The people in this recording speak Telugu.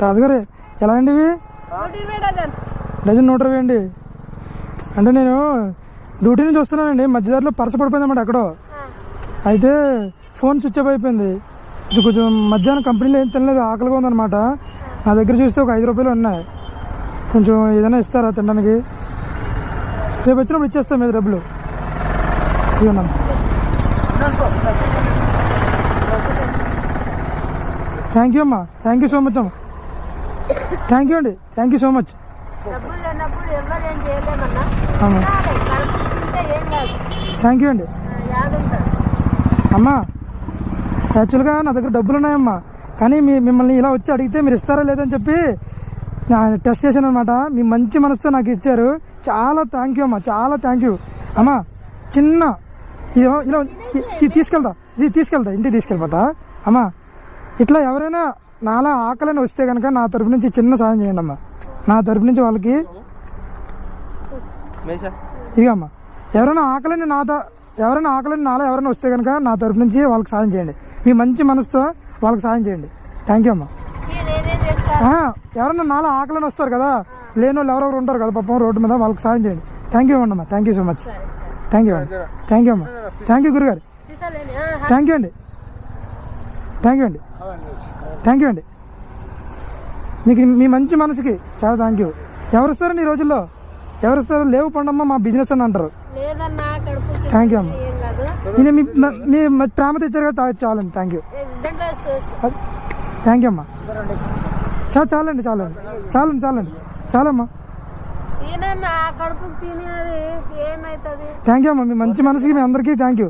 తాతగారు ఎలా అండి ఇవి? డజన్ 120 అండి. అంటే నేను డ్యూటీ నుంచి వస్తున్నానండి, మధ్యదారిలో పరస పడిపోయింది అన్నమాట ఎక్కడో. అయితే ఫోన్ స్విచ్ ఆఫ్ అయిపోయింది. కొంచెం మధ్యాహ్నం కంపెనీలో ఏం తినలేదు, ఆకలిగా ఉందన్నమాట. నా దగ్గర చూస్తే ఒక 5 రూపాయలు ఉన్నాయి. కొంచెం ఏదైనా ఇస్తారా తినడానికి? రేపు వచ్చినప్పుడు ఇచ్చేస్తాం మీద డబ్బులు. ఇవ్వన్నా. థ్యాంక్ యూ అమ్మా, థ్యాంక్ యూ సో మచ్ అమ్మా. థ్యాంక్ యూ అండి, thank you so much. Thank you అండి. అమ్మా యాక్చువల్గా నా దగ్గర డబ్బులు ఉన్నాయమ్మా, కానీ మిమ్మల్ని ఇలా వచ్చి అడిగితే మీరు ఇస్తారా లేదని చెప్పి టెస్ట్ చేశాను అనమాట. మీ మంచి మనసుతో నాకు ఇచ్చారు, చాలా థ్యాంక్ యూ అమ్మా, చాలా థ్యాంక్ యూ అమ్మా. చిన్న ఇలా తీసుకెళ్తా ఇంటికి తీసుకెళ్ళిపోతా అమ్మా. ఇట్లా ఎవరైనా నాలా ఆకలిని వస్తే కనుక నా తరపు నుంచి చిన్న సాయం చేయండి అమ్మా. నా తరపు నుంచి వాళ్ళకి ఇదమ్మా, ఎవరైనా ఆకలిని నాలా ఎవరైనా వస్తే కనుక నా తరపు నుంచి వాళ్ళకి సాయం చేయండి. మీ మంచి మనసుతో వాళ్ళకి సాయం చేయండి. థ్యాంక్ యూ అమ్మా. ఎవరైనా నాలా ఆకలిని వస్తారు కదా, లేని వాళ్ళు ఎవరెవరు ఉంటారు కదా పాపం రోడ్డు మీద, వాళ్ళకి సాయం చేయండి. థ్యాంక్ యూ అమ్మా, thank you so much. Thank you అండి, థ్యాంక్ యూ అమ్మా, థ్యాంక్ యూ గురుగారు, థ్యాంక్ యూ అండి, థ్యాంక్ యూ అండి, థ్యాంక్ యూ అండి. మీకు మీ మంచి మనసుకి చాలా థ్యాంక్ యూ. ఎవరు ఇస్తారండి ఈ రోజుల్లో? ఎవరు ఇస్తారు? లేవు పండమ్మ మా బిజినెస్ అని అంటారు. థ్యాంక్ యూ అమ్మ. నేను మీ ప్రేమ తెచ్చారు కదా, చాలండి. థ్యాంక్ యూ, థ్యాంక్ యూ అమ్మా. చాలండి చాలమ్మా. థ్యాంక్ యూ అమ్మా, మీ మంచి మనసుకి మీ అందరికీ థ్యాంక్ యూ.